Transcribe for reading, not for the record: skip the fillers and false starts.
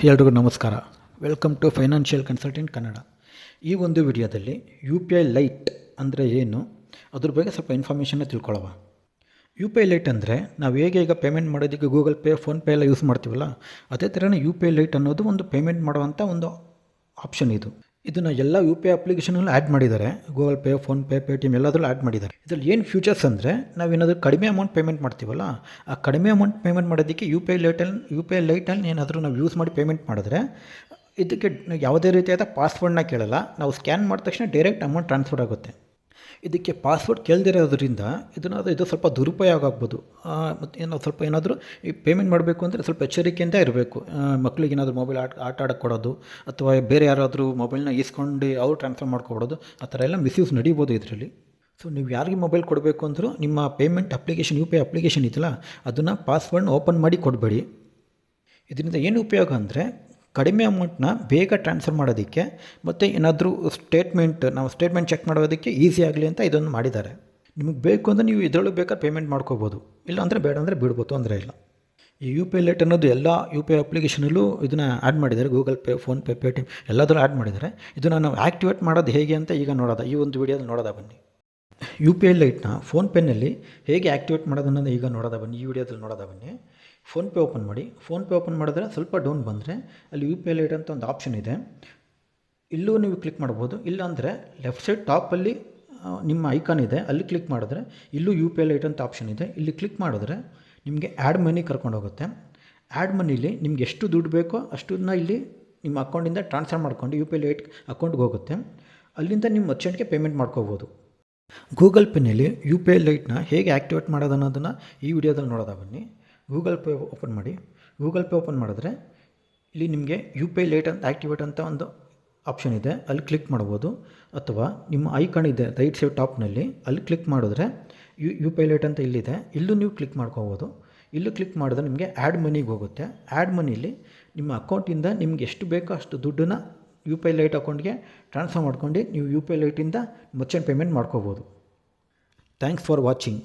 ಎಲ್ರಿಗೂ ನಮಸ್ಕಾರ. Welcome to financial consultant Kannada. ಈ ಒಂದು ವಿಡಿಯೋದಲ್ಲಿ ಯು ಪಿ ಐ ಲೈಟ್ ಅಂದರೆ ಏನು, ಅದ್ರ ಬಗ್ಗೆ ಸ್ವಲ್ಪ ಇನ್ಫಾರ್ಮೇಷನ್ನ ತಿಳ್ಕೊಳ್ಳೋಣ. ಯು ಪಿ ಐ ಲೈಟ್ ಅಂದರೆ ನಾವು ಹೇಗೆ ಈಗ ಪೇಮೆಂಟ್ ಮಾಡೋದಕ್ಕೆ ಗೂಗಲ್ ಪೇ, ಫೋನ್ಪೇ ಎಲ್ಲ ಯೂಸ್ ಮಾಡ್ತೀವಲ್ಲ, ಅದೇ ಥರನೇ ಯು ಪಿ ಐ ಲೈಟ್ ಅನ್ನೋದು ಒಂದು ಪೇಮೆಂಟ್ ಮಾಡುವಂಥ ಒಂದು ಆಪ್ಷನ್ ಇದು. ಇದನ್ನು ಎಲ್ಲ ಯು ಪಿ ಐ ಅಪ್ಲಿಕೇಶನಲ್ಲಿ ಆ್ಯಡ್ ಮಾಡಿದ್ದಾರೆ. ಗೂಗಲ್ ಪೇ, ಫೋನ್ಪೇ, ಪೇಟಿಎಮ್ ಎಲ್ಲದರಲ್ಲೂ ಆ್ಯಡ್ ಮಾಡಿದ್ದಾರೆ. ಇದರಲ್ಲಿ ಏನು ಫ್ಯೂಚರ್ಸ್ ಅಂದರೆ, ನಾವೇನಾದರೂ ಕಡಿಮೆ ಅಮೌಂಟ್ ಪೇಮೆಂಟ್ ಮಾಡ್ತೀವಲ್ಲ, ಆ ಕಡಿಮೆ ಅಮೌಂಟ್ ಪೇಮೆಂಟ್ ಮಾಡೋದಕ್ಕೆ ಯು ಪಿ ಐ ಲೈಟಲ್ಲಿ ಏನಾದರೂ ನಾವು ಯೂಸ್ ಮಾಡಿ ಪೇಮೆಂಟ್ ಮಾಡಿದ್ರೆ ಇದಕ್ಕೆ ಯಾವುದೇ ರೀತಿಯಾದ ಪಾಸ್ವರ್ಡ್ನ ಕೇಳಲ್ಲ. ನಾವು ಸ್ಕ್ಯಾನ್ ಮಾಡಿದ ತಕ್ಷಣ ಡೈರೆಕ್ಟ್ ಅಮೌಂಟ್ ಟ್ರಾನ್ಸ್ಫರ್ ಆಗುತ್ತೆ. ಇದಕ್ಕೆ ಪಾಸ್ವರ್ಡ್ ಕೇಳದಿರೋದ್ರಿಂದ ಇದು ಸ್ವಲ್ಪ ದುರುಪಯೋಗ ಆಗ್ಬೋದು. ಮತ್ತು ಸ್ವಲ್ಪ ಏನಾದರೂ ಈ ಪೇಮೆಂಟ್ ಮಾಡಬೇಕು ಅಂದರೆ ಸ್ವಲ್ಪ ಎಚ್ಚರಿಕೆಯಿಂದ ಇರಬೇಕು. ಮಕ್ಕಳಿಗೆ ಏನಾದರೂ ಮೊಬೈಲ್ ಆಟ ಆಡೋಕ್ಕೆ ಕೊಡೋದು, ಅಥವಾ ಬೇರೆ ಯಾರಾದರೂ ಮೊಬೈಲ್ನ ಈಸ್ಕೊಂಡು ಅವ್ರು ಟ್ರಾನ್ಸ್ಫರ್ ಮಾಡ್ಕೊಡೋದು, ಆ ಥರ ಎಲ್ಲ ಮಿಸ್ಯೂಸ್ ನಡೀಬೋದು ಇದರಲ್ಲಿ. ಸೊ ನೀವು ಯಾರಿಗೆ ಮೊಬೈಲ್ ಕೊಡಬೇಕು ಅಂದರೂ ನಿಮ್ಮ payment application, U P I application ಇದೆಯಲ್ಲ, ಅದನ್ನು ಪಾಸ್ವರ್ಡ್ನ ಓಪನ್ ಮಾಡಿ ಕೊಡಬೇಡಿ. ಇದರಿಂದ ಏನು ಉಪಯೋಗ ಅಂದರೆ, ಕಡಿಮೆ ಅಮೌಂಟ್ನ ಬೇಗ ಟ್ರಾನ್ಸ್ಫರ್ ಮಾಡೋದಕ್ಕೆ, ಮತ್ತು ಏನಾದರೂ ನಾವು ಸ್ಟೇಟ್ಮೆಂಟ್ ಚೆಕ್ ಮಾಡೋದಕ್ಕೆ ಈಸಿ ಆಗಲಿ ಅಂತ ಇದನ್ನು ಮಾಡಿದ್ದಾರೆ. ನಿಮಗೆ ಬೇಕು ಅಂದರೆ ನೀವು ಇದರಲ್ಲೂ ಬೇಕಾದ್ರೆ ಪೇಮೆಂಟ್ ಮಾಡ್ಕೋಬೋದು, ಇಲ್ಲ ಅಂದರೆ ಬೇಡ ಅಂದರೆ ಬಿಡ್ಬೋದು, ತೊಂದರೆ ಇಲ್ಲ. ಈ ಯು ಪಿ ಐ ಲೈಟ್ ಅನ್ನೋದು ಎಲ್ಲ ಯು ಪಿ ಐ ಅಪ್ಲಿಕೇಶನಲ್ಲೂ ಇದನ್ನು ಆ್ಯಡ್ ಮಾಡಿದ್ದಾರೆ. ಗೂಗಲ್ ಪೇ, ಫೋನ್ಪೇ, ಪೇಟಿಎಮ್ ಎಲ್ಲದರಲ್ಲೂ ಆ್ಯಡ್ ಮಾಡಿದ್ದಾರೆ. ಇದನ್ನು ನಾವು ಆ್ಯಕ್ಟಿವೇಟ್ ಮಾಡೋದು ಹೇಗೆ ಅಂತ ಈಗ ನೋಡೋದ, ಈ ಒಂದು ವಿಡಿಯೋದಲ್ಲಿ ನೋಡೋದ ಬನ್ನಿ. ಯು ಪಿ ಐ ಲೈಟ್ನ ಫೋನ್ಪೇನಲ್ಲಿ ಹೇಗೆ ಆ್ಯಕ್ಟಿವೇಟ್ ಮಾಡೋದನ್ನು ಈಗ ನೋಡೋದ ಬನ್ನಿ, ಈ ವಿಡಿಯೋದಲ್ಲಿ ನೋಡೋದ ಬನ್ನಿ. ಫೋನ್ಪೇ ಓಪನ್ ಮಾಡಿ. ಫೋನ್ಪೇ ಓಪನ್ ಮಾಡಿದ್ರೆ ಸ್ವಲ್ಪ ಡೌನ್ ಬಂದರೆ ಅಲ್ಲಿ ಯು ಪಿ ಐ ಲೈಟ್ ಅಂತ ಒಂದು ಆಪ್ಷನ್ ಇದೆ. ಇಲ್ಲೂ ನೀವು ಕ್ಲಿಕ್ ಮಾಡ್ಬೋದು. ಇಲ್ಲಾಂದರೆ ಲೆಫ್ಟ್ ಸೈಡ್ ಟಾಪಲ್ಲಿ ನಿಮ್ಮ ಐಕಾನ್ ಇದೆ, ಅಲ್ಲಿ ಕ್ಲಿಕ್ ಮಾಡಿದ್ರೆ ಇಲ್ಲೂ ಯು ಪಿ ಐ ಲೈಟ್ ಅಂತ ಆಪ್ಷನ್ ಇದೆ. ಇಲ್ಲಿ ಕ್ಲಿಕ್ ಮಾಡಿದ್ರೆ ನಿಮಗೆ ಆ್ಯಡ್ ಮನಿ ಕರ್ಕೊಂಡು ಹೋಗುತ್ತೆ. ಆ್ಯಡ್ ಮನಿಲಿ ನಿಮ್ಗೆ ಎಷ್ಟು ದುಡ್ಡು ಬೇಕೋ ಅಷ್ಟನ್ನ ಇಲ್ಲಿ ನಿಮ್ಮ ಅಕೌಂಟಿಂದ ಟ್ರಾನ್ಸ್ಫರ್ ಮಾಡ್ಕೊಂಡು ಯು ಪಿ ಐ ಲೈಟ್ ಅಕೌಂಟ್ಗೆ ಹೋಗುತ್ತೆ. ಅಲ್ಲಿಂದ ನಿಮ್ಮ ಮರ್ಚೆಂಟ್ಗೆ ಪೇಮೆಂಟ್ ಮಾಡ್ಕೋಬೋದು. ಗೂಗಲ್ ಪೇನಲ್ಲಿ ಯು ಪಿ ಐ ಲೈಟ್ನ ಹೇಗೆ ಆ್ಯಕ್ಟಿವೇಟ್ ಮಾಡೋದು ಅನ್ನೋದನ್ನು ಈ ವಿಡಿಯೋದಲ್ಲಿ ನೋಡೋದ ಬನ್ನಿ. ಗೂಗಲ್ ಪೇ ಓಪನ್ ಮಾಡಿ. ಗೂಗಲ್ ಪೇ ಓಪನ್ ಮಾಡಿದ್ರೆ ಇಲ್ಲಿ ನಿಮಗೆ ಯು ಪಿ ಐ ಲೈಟ್ ಅಂತ ಆ್ಯಕ್ಟಿವೇಟ್ ಅಂತ ಒಂದು ಆಪ್ಷನ್ ಇದೆ, ಅಲ್ಲಿ ಕ್ಲಿಕ್ ಮಾಡ್ಬೋದು. ಅಥವಾ ನಿಮ್ಮ ಐಕಾನ್ ಇದೆ ರೈಟ್ ಸೈಡ್ ಟಾಪ್ನಲ್ಲಿ, ಅಲ್ಲಿ ಕ್ಲಿಕ್ ಮಾಡಿದ್ರೆ ಯು ಪಿ ಐ ಲೈಟ್ ಅಂತ ಇಲ್ಲಿದೆ, ಇಲ್ಲೂ ನೀವು ಕ್ಲಿಕ್ ಮಾಡ್ಕೋಬೋದು. ಇಲ್ಲೂ ಕ್ಲಿಕ್ ಮಾಡಿದ್ರೆ ನಿಮಗೆ ಆ್ಯಡ್ ಮನಿಗೆ ಹೋಗುತ್ತೆ. ಆ್ಯಡ್ ಮನಿಲಿ ನಿಮ್ಮ ಅಕೌಂಟಿಂದ ನಿಮ್ಗೆ ಎಷ್ಟು ಬೇಕೋ ಅಷ್ಟು ದುಡ್ಡನ್ನು ಯು ಪಿ ಐ ಲೈಟ್ ಅಕೌಂಟ್ಗೆ ಟ್ರಾನ್ಸ್ಫರ್ ಮಾಡ್ಕೊಂಡು ನೀವು ಯು ಪಿ ಐ ಲೈಟಿಂದ ಮರ್ಚೆಂಟ್ ಪೇಮೆಂಟ್ ಮಾಡ್ಕೋಬೋದು. Thanks for watching.